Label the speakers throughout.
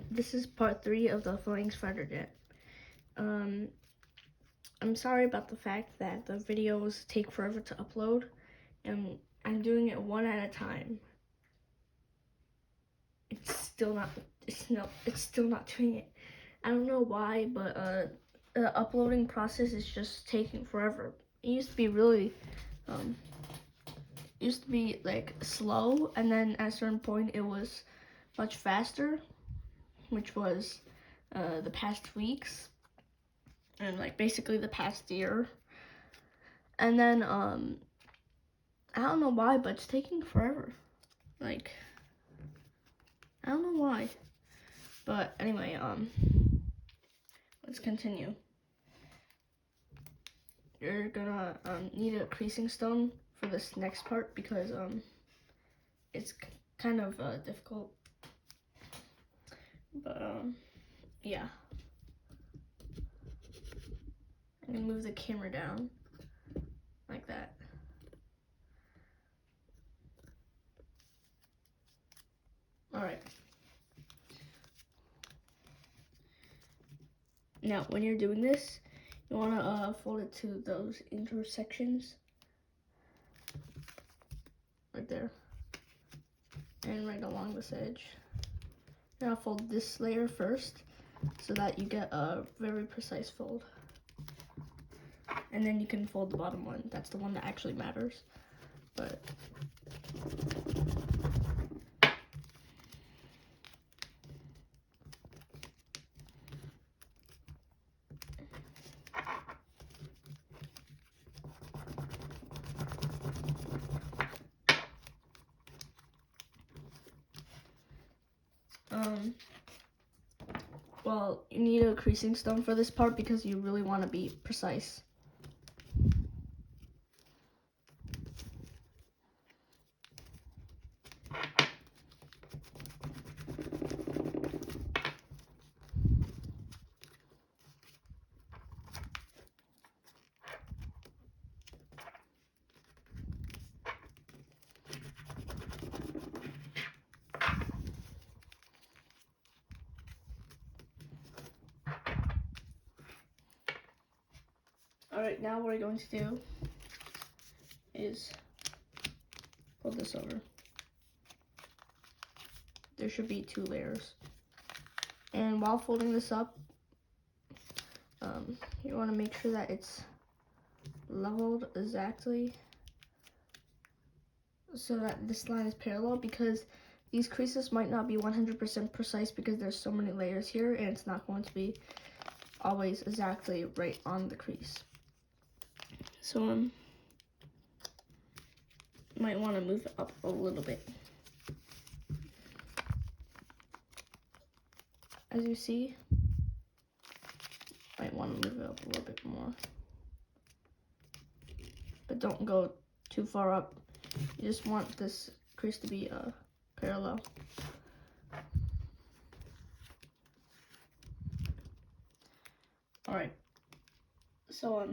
Speaker 1: This is part 3 of the Phalanx fighter jet. I'm sorry about the fact that the videos take forever to upload, and I'm doing it one at a time. It's still not doing it. I don't know why, but the uploading process is just taking forever. It used to be really, like slow, and then at a certain point it was much faster, which was the past weeks and like basically the past year. And then I don't know why, but it's taking forever. Like, I don't know why. But anyway, let's continue. You're gonna need a creasing stone for this next part because it's kind of difficult. But yeah. I'm gonna move the camera down like that. Alright. Now, when you're doing this, you want to fold it to those intersections. Right there. And right along this edge. You're going to fold this layer first so that you get a very precise fold. And then you can fold the bottom one. That's the one that actually matters. But well, you need a creasing stone for this part because you really want to be precise. Alright, now what we're going to do is fold this over. There should be 2 layers. And while folding this up, you want to make sure that it's leveled exactly so that this line is parallel, because these creases might not be 100% precise because there's so many layers here and it's not going to be always exactly right on the crease. So you might want to move it up a little bit. As you see, might want to move it up a little bit more. But don't go too far up. You just want this crease to be parallel. Alright, so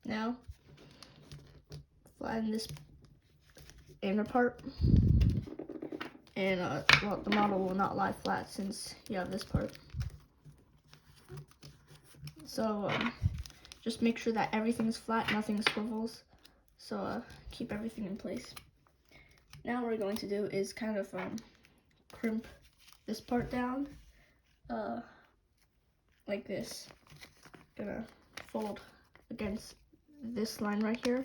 Speaker 1: now flatten this inner part, and well, the model will not lie flat since you have this part. So just make sure that everything's flat, nothing swivels. So keep everything in place. Now what we're going to do is kind of crimp this part down like this. Gonna fold against this line right here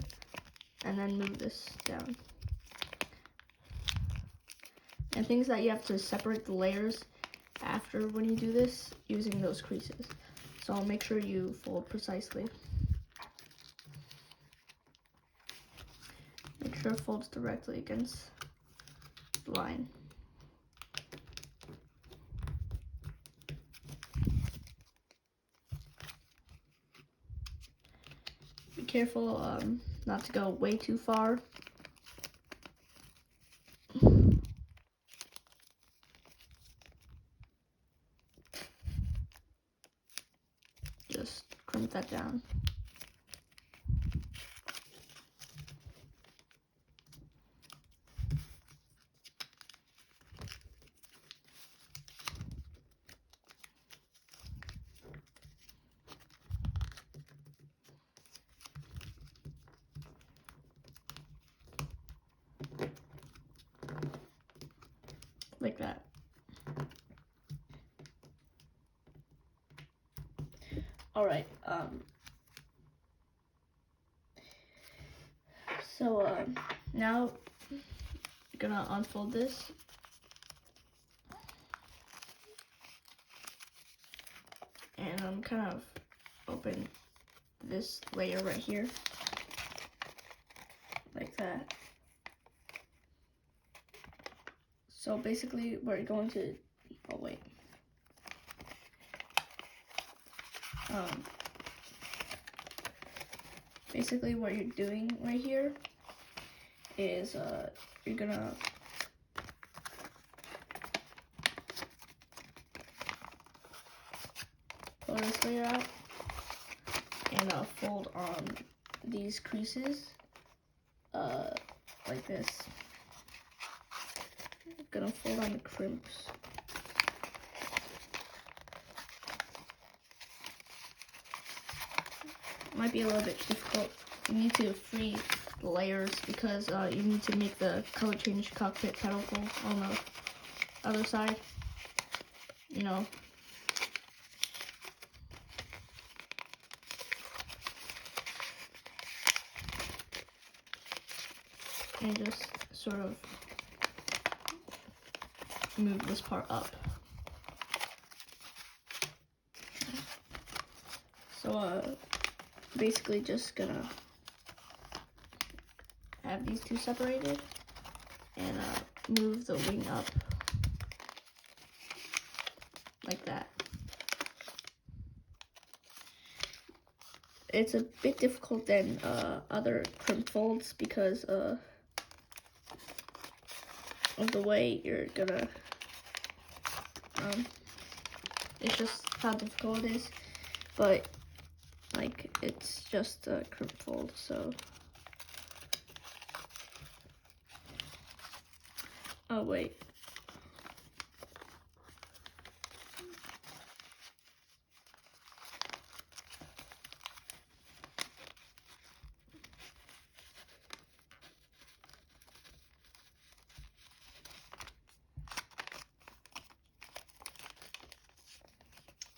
Speaker 1: and then move this down. And things that you have to separate the layers after when you do this using those creases. So make sure you fold precisely. Make sure it folds directly against the line. Be careful not to go way too far. Just crimp that down. like that. All right. So now I'm gonna unfold this. And I'm kind of open this layer right here, like that. So basically we're going to, oh wait. Basically what you're doing right here is you're gonna pull this layer out and fold on these creases like this. I'm gonna fold on the crimps. Might be a little bit difficult. You need to free the layers because you need to make the color change cockpit pedicle on the other side. You know. And just sort of move this part up. So basically just gonna have these two separated and move the wing up like that. It's a bit difficult than other crimp folds because of the way you're gonna it's just how difficult it is, but like it's just a crimp fold. So oh wait,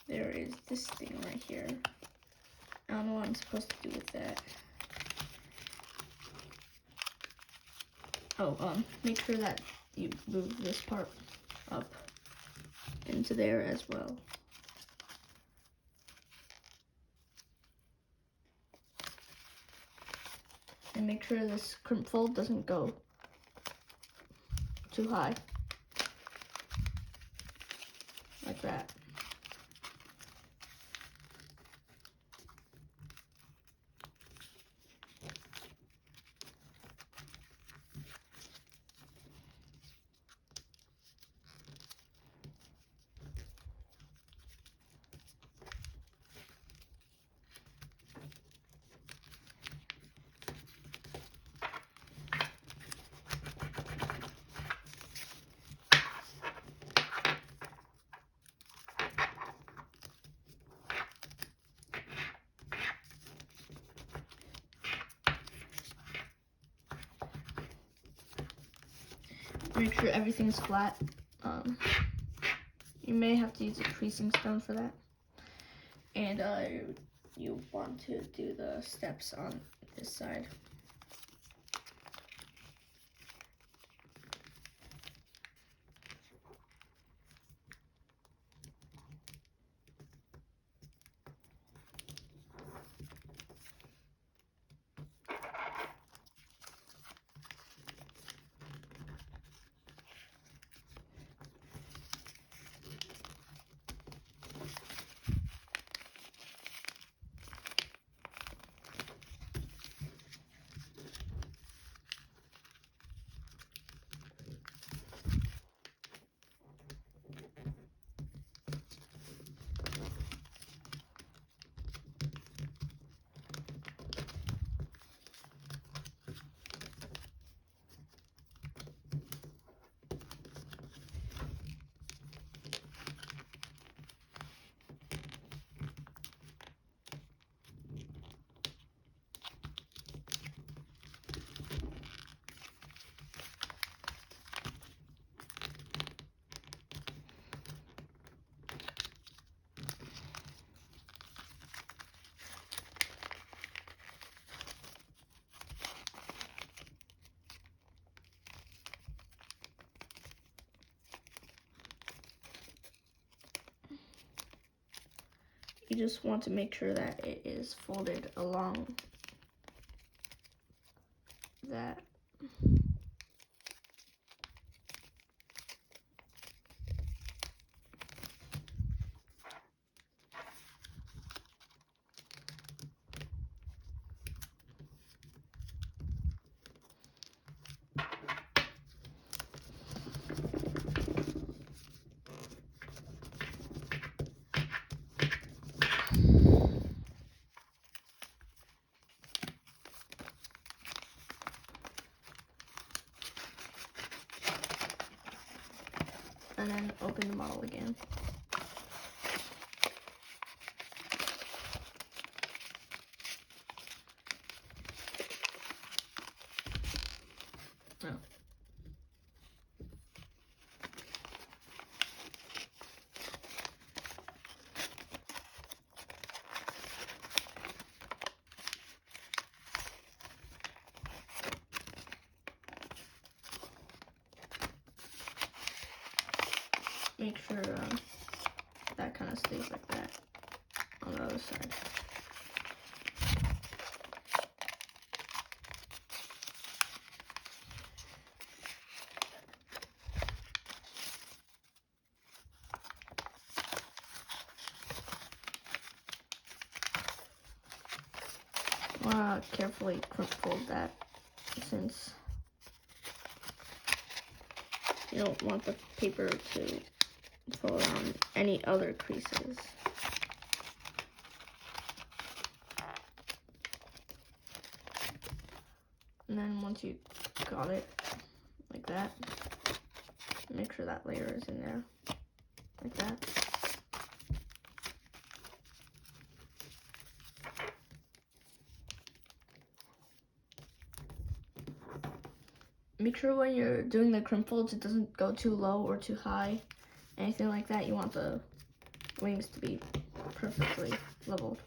Speaker 1: there is this thing right here. I don't know what I'm supposed to do with that. Oh, make sure that you move this part up into there as well. And make sure this crimp fold doesn't go too high. Like that. Make sure everything's flat. You may have to use a creasing stone for that. And you want to do the steps on this side. you just want to make sure that it is folded along that. And then open the model again. Oh. Make sure that kind of stays like that on the other side. Carefully crimp fold that, since you don't want the paper to fall on any other creases. And then once you got it like that, make sure that layer is in there like that. Make sure when you're doing the crimp folds, it doesn't go too low or too high, anything like that. You want the wings to be perfectly leveled.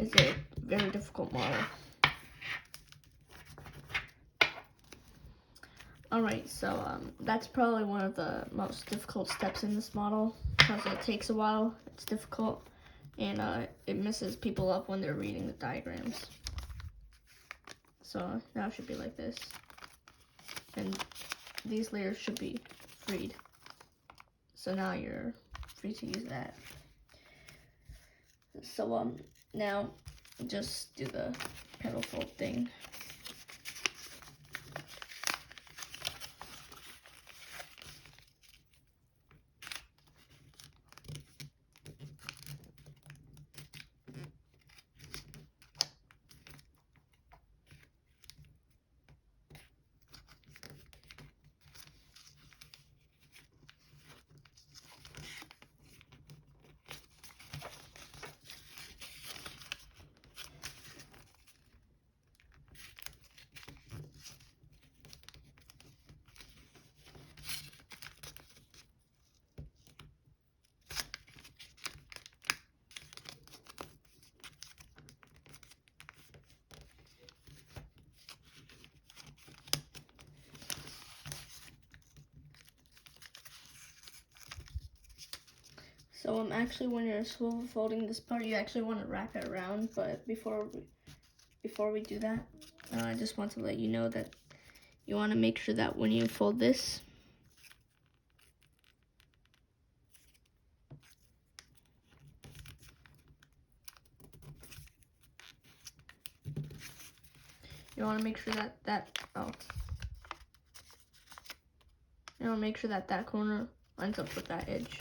Speaker 1: It's a very difficult model. Alright, so that's probably one of the most difficult steps in this model, because it takes a while, it's difficult, and it messes people up when they're reading the diagrams. So now it should be like this, and these layers should be freed. So now you're free to use that. So now just do the petal fold thing. So actually when you're swivel folding this part, you actually want to wrap it around, but before we do that, I just want to let you know that you want to make sure that when you fold this, you want to make sure that corner lines up with that edge,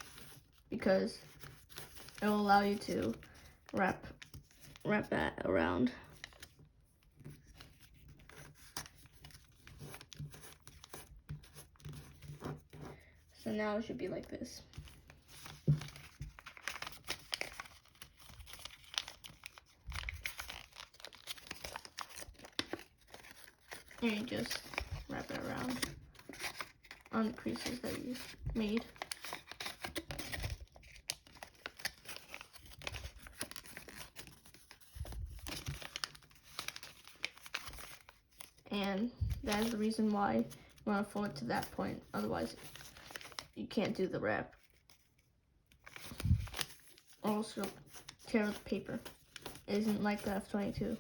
Speaker 1: because it will allow you to wrap that around. So now it should be like this. And you just wrap it around on the creases that you made. And that is the reason why you want to fold it to that point. Otherwise, you can't do the wrap or else you'll tear the paper. It isn't like the F-22.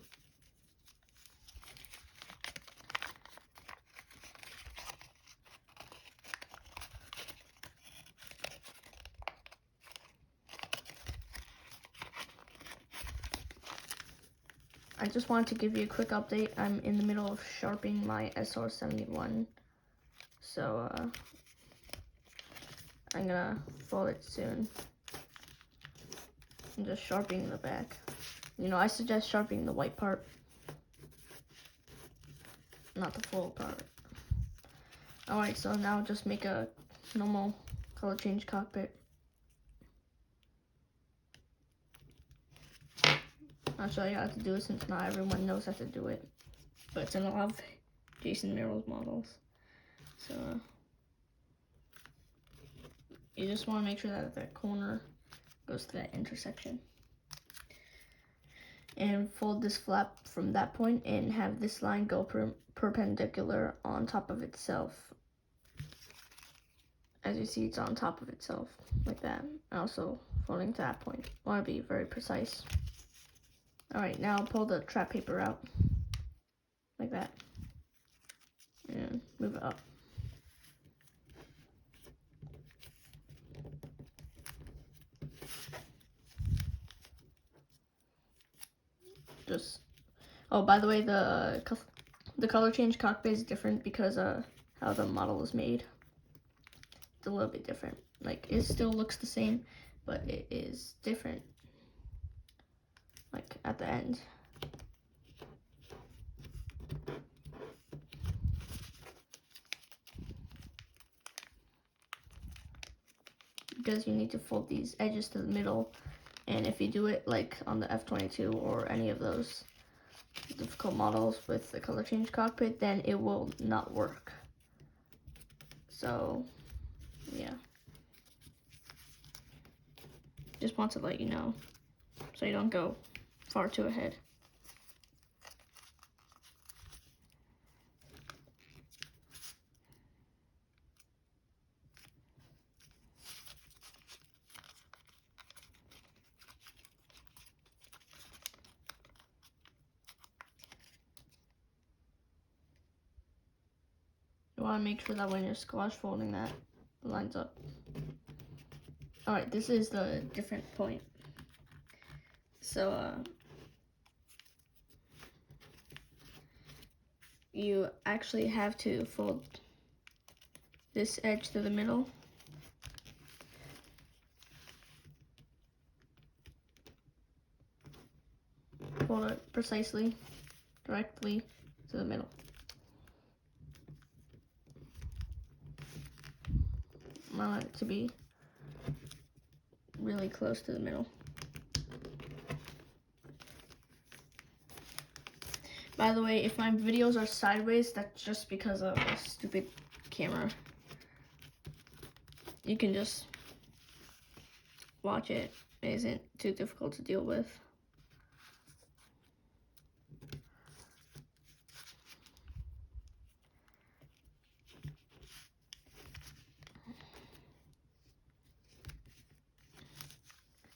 Speaker 1: I just wanted to give you a quick update. I'm in the middle of sharpening my SR-71. So, I'm gonna fold it soon. I'm just sharpening the back. You know, I suggest sharpening the white part, not the full part. Alright, so now just make a normal color change cockpit. I'll show you how to do it since not everyone knows how to do it. But it's in a lot of Jason Merrill's models. So, you just want to make sure that that corner goes to that intersection. And fold this flap from that point and have this line go perpendicular on top of itself. As you see, it's on top of itself, like that. And also folding to that point. Want to be very precise. Alright, now pull the trap paper out, like that. And move it up. Oh, by the way, the color change cockpit is different because how the model is made. It's a little bit different. Like, it still looks the same, but it is different. Like, at the end. Because you need to fold these edges to the middle, and if you do it like on the F-22 or any of those difficult models with the color change cockpit, then it will not work. So, yeah. Just want to let you know, so you don't go far too ahead. You want to make sure that when you're squash folding that, it lines up. Alright, this is the different point. So, you actually have to fold this edge to the middle. Fold it precisely, directly to the middle. I want it to be really close to the middle. By the way, if my videos are sideways, that's just because of a stupid camera. You can just watch it. It isn't too difficult to deal with.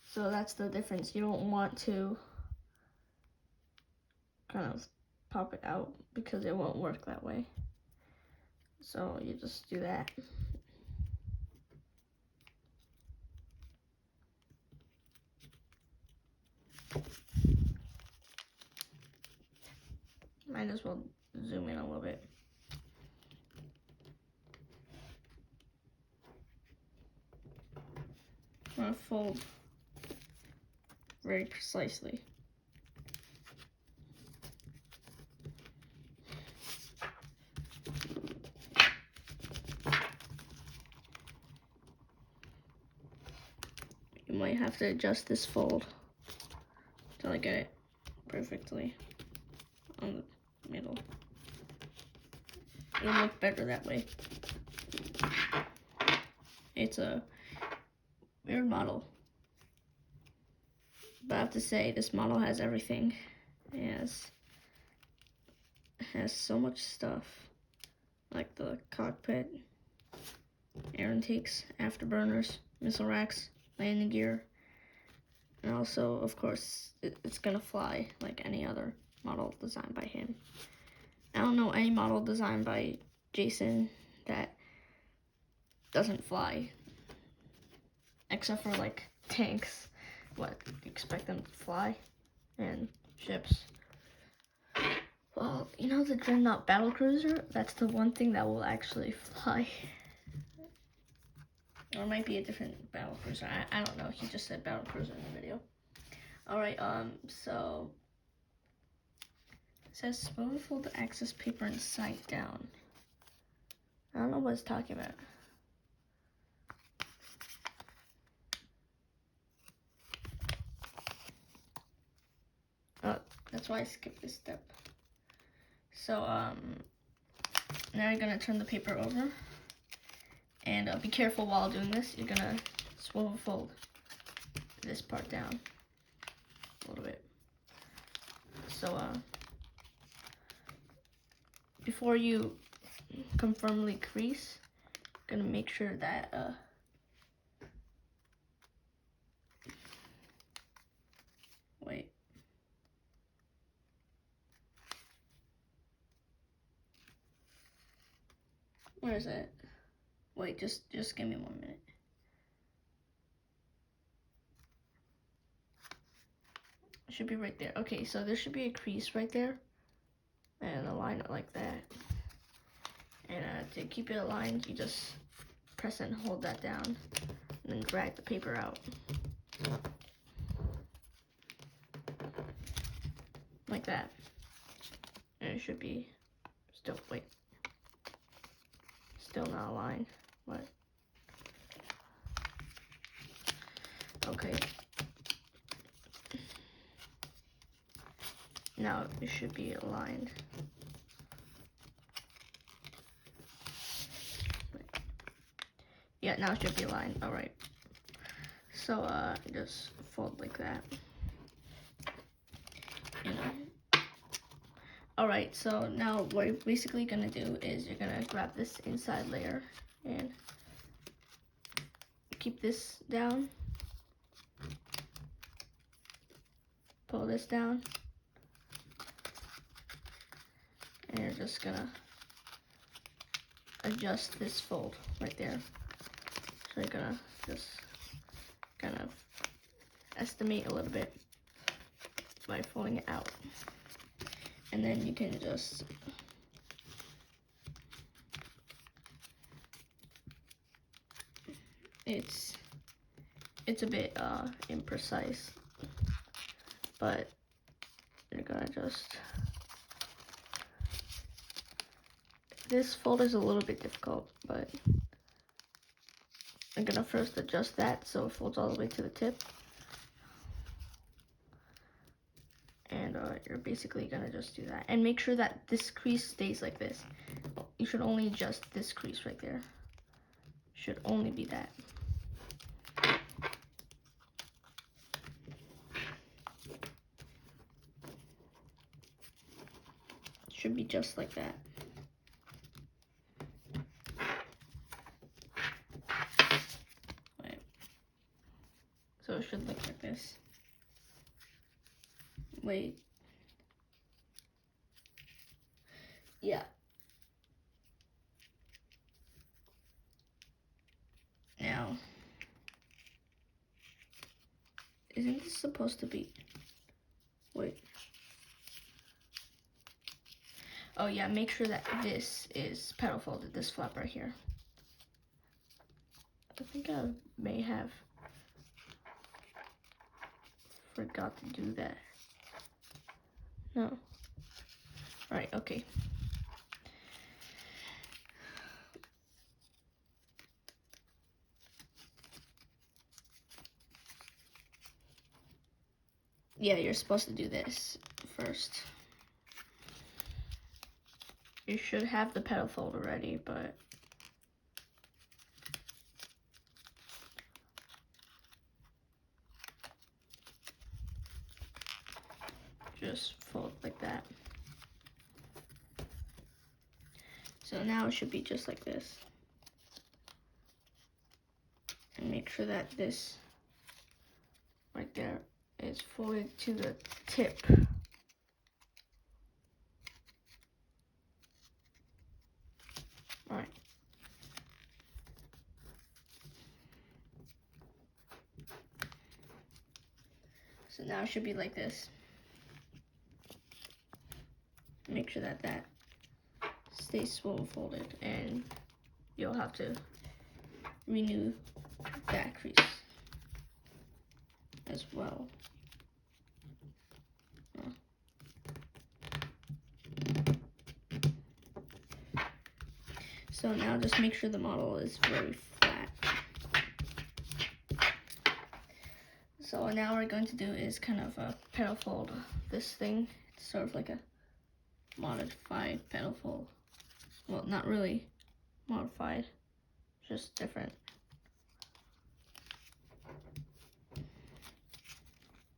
Speaker 1: So that's the difference. You don't want to kind of pop it out because it won't work that way. So you just do that. Might as well zoom in a little bit. I'm gonna fold very precisely. You might have to adjust this fold until I get it perfectly on the middle. It'll look better that way. It's a weird model, but I have to say this model has everything. It has so much stuff, like the cockpit, air intakes, afterburners, missile racks, landing gear, And also, of course, it's gonna fly like any other model designed by him. I don't know any model designed by Jason that doesn't fly. Except for like tanks. What, you expect them to fly? And ships. Well, you know the Dreadnought battlecruiser? That's the one thing that will actually fly. Or it might be a different battlecruiser. I don't know. He just said battlecruiser in the video. Alright, so it says swivel fold the axis paper inside down. I don't know what it's talking about. Oh, that's why I skipped this step. So, now you're gonna turn the paper over. And be careful while doing this. You're gonna swivel fold this part down a little bit. So, before you conformally crease, you're gonna make sure that, wait. Where is it? Wait, just give me 1 minute. It should be right there. Okay, so there should be a crease right there. And align it like that. And to keep it aligned, you just press and hold that down. And then drag the paper out. Like that. And it should be still, wait. Still not aligned. What? Okay. Now it should be aligned. Yeah, now it should be aligned. Alright. So, just fold like that. Alright, so now what you're basically gonna do is you're gonna grab this inside layer and keep this down. Pull this down. And you're just gonna adjust this fold right there. So you're gonna just kind of estimate a little bit by folding it out. And then you can just it's a bit imprecise, but you're gonna just, this fold is a little bit difficult, but I'm gonna first adjust that so it folds all the way to the tip. And you're basically gonna just do that. And make sure that this crease stays like this. You should only adjust this crease right there. Should only be that. Should be just like that. Wait. So it should look like this. Wait. Yeah. Now, isn't this supposed to be, wait. Oh yeah, make sure that this is petal folded, this flap right here. I think I may have forgot to do that. No. Alright, okay. Yeah, you're supposed to do this first. You should have the petal fold already, but just fold like that. So now it should be just like this. And make sure that this right there is folded to the tip. Alright. So now it should be like this. Make sure that that stays swivel folded, and you'll have to renew that crease as well. So now just make sure the model is very flat. So what now we're going to do is kind of pedal fold this thing. It's sort of like a modified pedal fold. Well, not really modified, just different.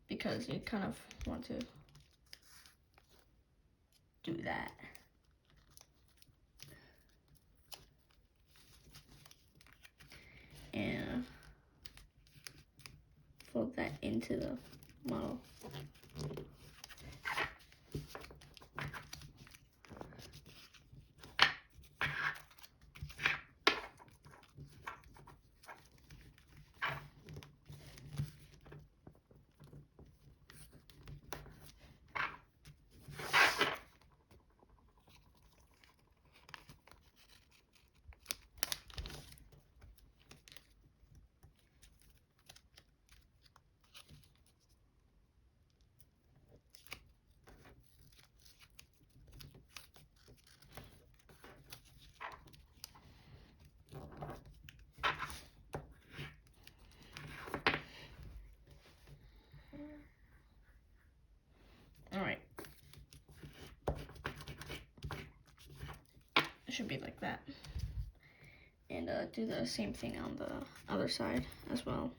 Speaker 1: Because you kind of want to do that. And fold that into the model. Alright. It should be like that. And do the same thing on the other side as well.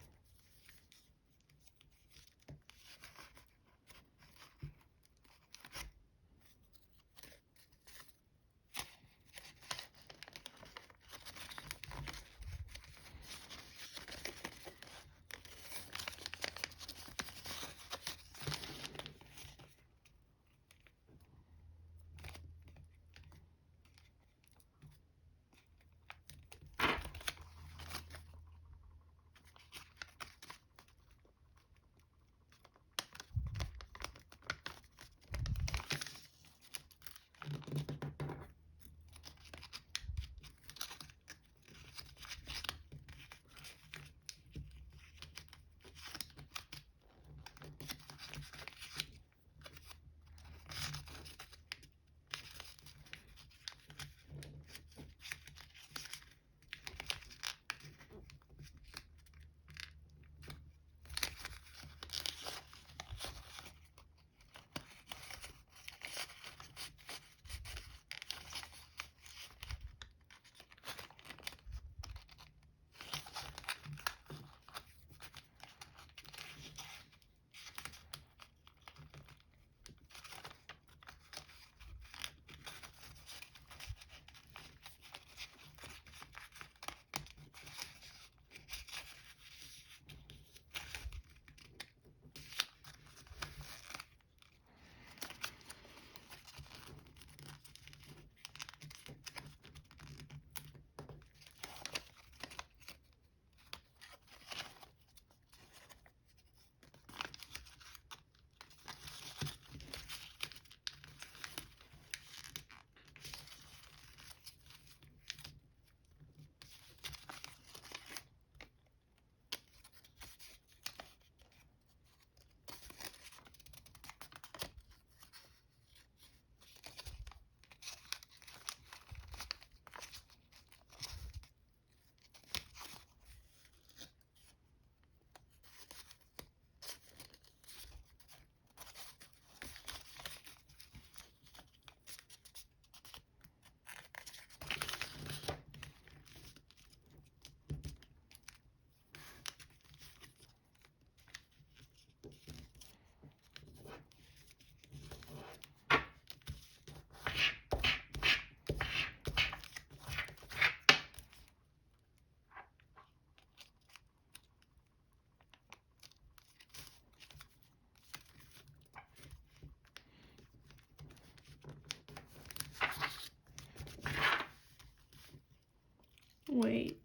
Speaker 1: Wait.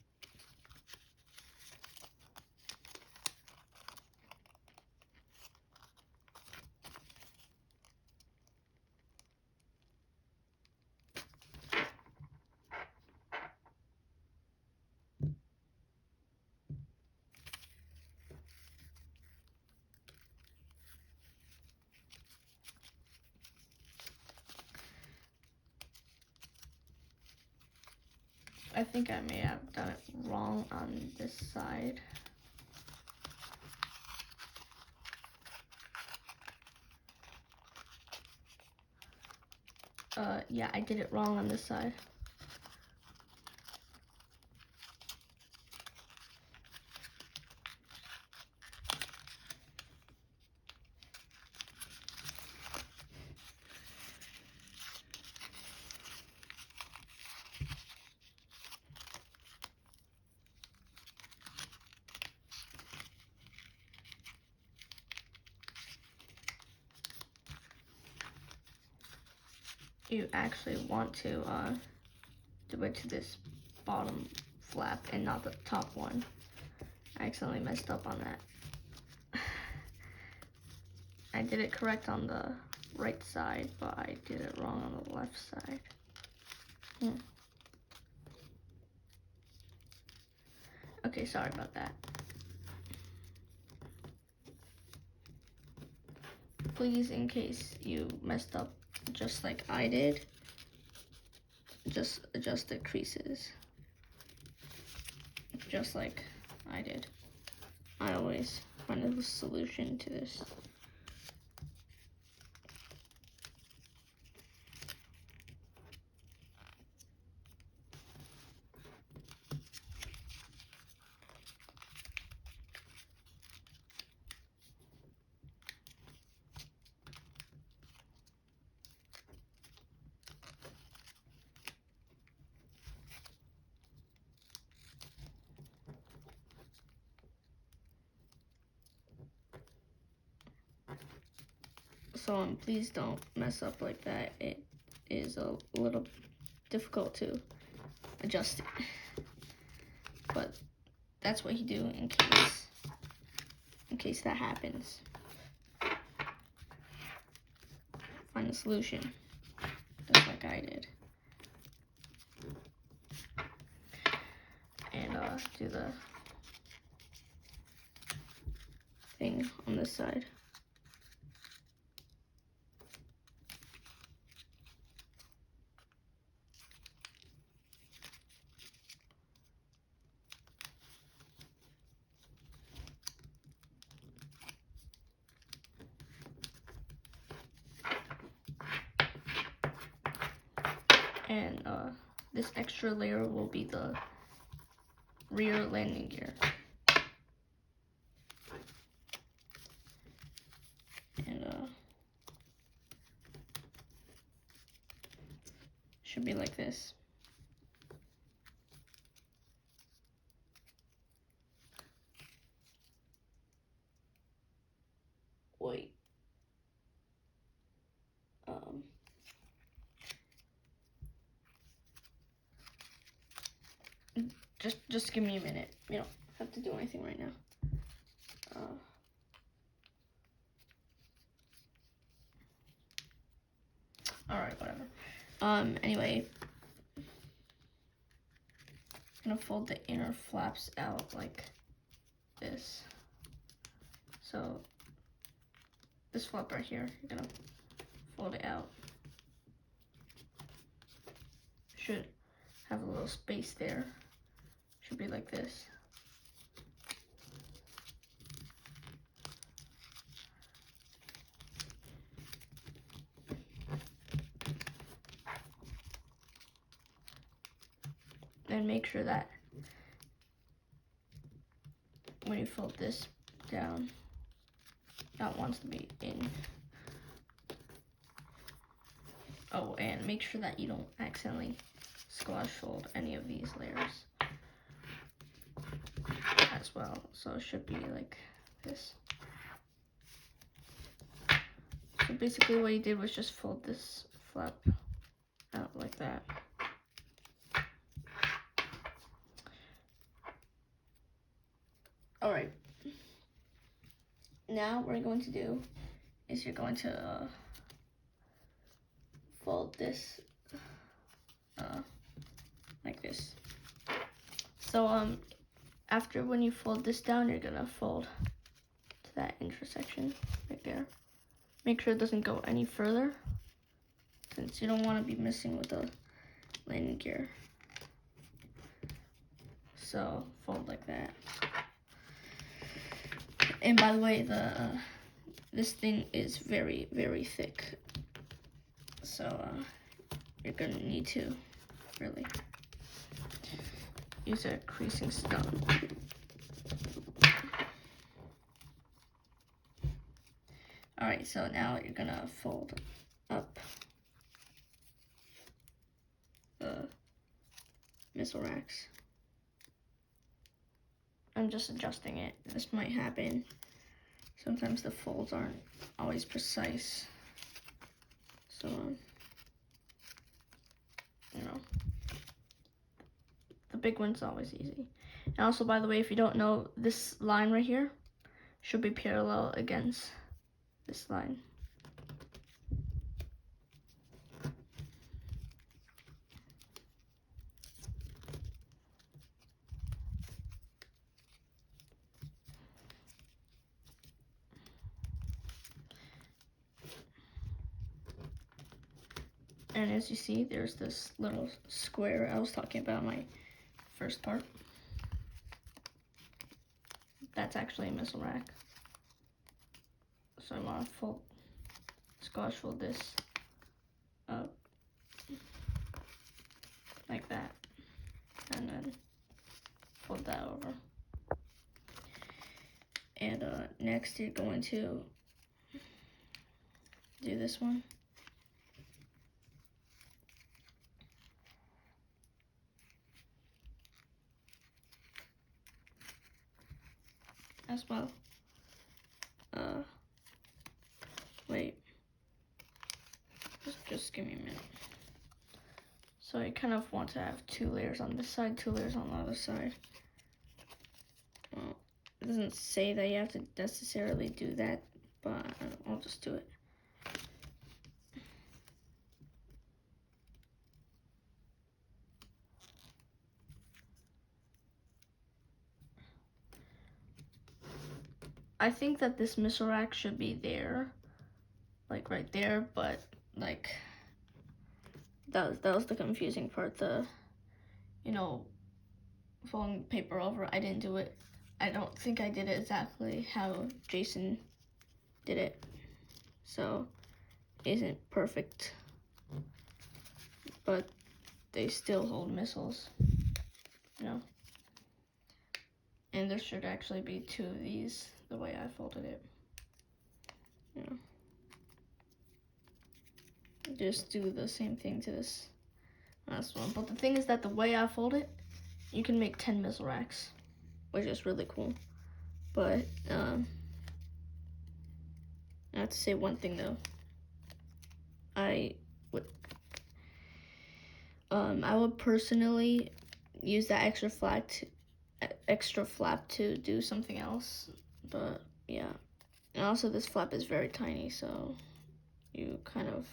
Speaker 1: I think I may have done it wrong on this side. Yeah, I did it wrong on this side. You actually want to do it to this bottom flap and not the top one. I accidentally messed up on that. I did it correct on the right side, but I did it wrong on the left side. Okay, sorry about that. Please, in case you messed up just like I did, just adjust the creases. Just like I did. I always find a solution to this. So please don't mess up like that. It is a little difficult to adjust it. But that's what you do in case that happens. Find a solution, just like I did. And do the thing on this side. And this extra layer will be the rear landing gear. And should be like this. Wait. Just give me a minute. You don't have to do anything right now. Alright, whatever. Anyway, I'm gonna fold the inner flaps out like this. So this flap right here, you're gonna fold it out. Should have a little space there. Should be like this. And make sure that when you fold this down, that wants to be in. Oh, and make sure that you don't accidentally squash fold any of these layers as well. So it should be like this. So basically what you did was just fold this flap out like that. now what you're going to do is you're going to fold this like this. So after when you fold this down, you're gonna fold to that intersection right there. Make sure it doesn't go any further, since you don't want to be messing with the landing gear. So fold like that. And by the way, this thing is very, very thick. So you're gonna need to really use a creasing stone. Alright, so now you're gonna fold up the missile racks. I'm just adjusting it. This might happen. Sometimes the folds aren't always precise. So, you know, the big one's always easy. And also, by the way, if you don't know, this line right here should be parallel against this line. And as you see, there's this little square I was talking about in my first part. That's actually a missile rack. So I want to squash fold this up like that, and then fold that over. And next you're going to do this one. As well. Wait. Just give me a minute. So you kind of want to have 2 layers on this side, 2 layers on the other side. Well, it doesn't say that you have to necessarily do that, but I'll just do it. I think that this missile rack should be there, like right there, but like that was the confusing part. Folding paper over. I didn't do it. I don't think I did it exactly how Jason did it, so it isn't perfect. But they still hold missiles, And there should actually be 2 of these, the way I folded it. Just do the same thing to this last one. But the thing is that the way I fold it, you can make 10 missile racks, which is really cool. But I have to say one thing though. I would personally use that extra flap to do something else, but yeah. And also this flap is very tiny, so you kind of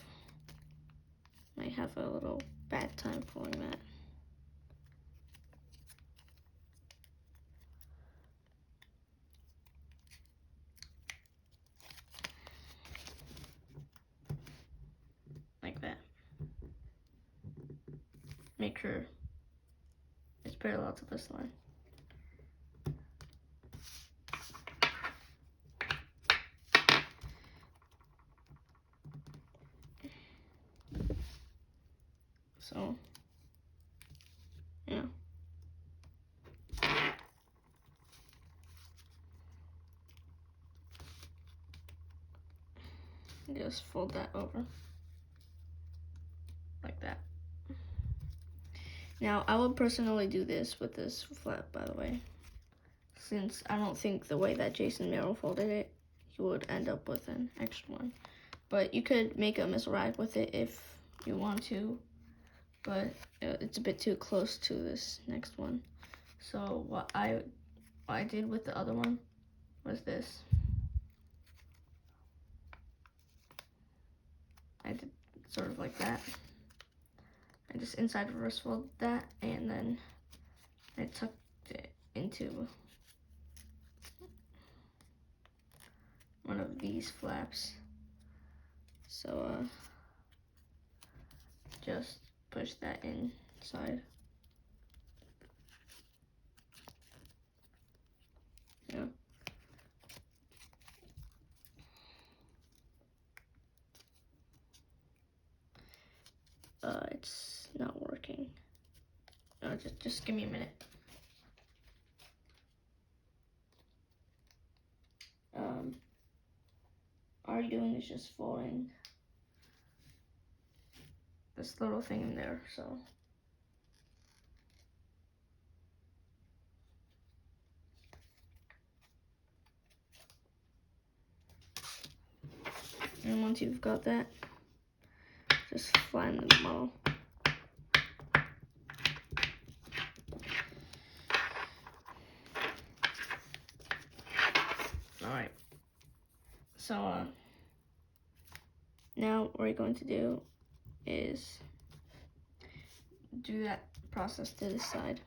Speaker 1: might have a little bad time pulling that. Like that. Make sure it's parallel to this line. So, yeah. Just fold that over. Like that. Now, I would personally do this with this flap, by the way. Since I don't think the way that Jason Merrill folded it, he would end up with an extra one. But you could make a missile rack with it if you want to. But it's a bit too close to this next one. So what I did with the other one was this. I did sort of like that. I just inside reverse fold that, and then I tucked it into one of these flaps. So just push that inside. Yeah. It's not working. No, just give me a minute. All you're doing is just folding this little thing in there, so. And once you've got that, just flatten the model. Alright. So, now what we're going to do is do that process to this side.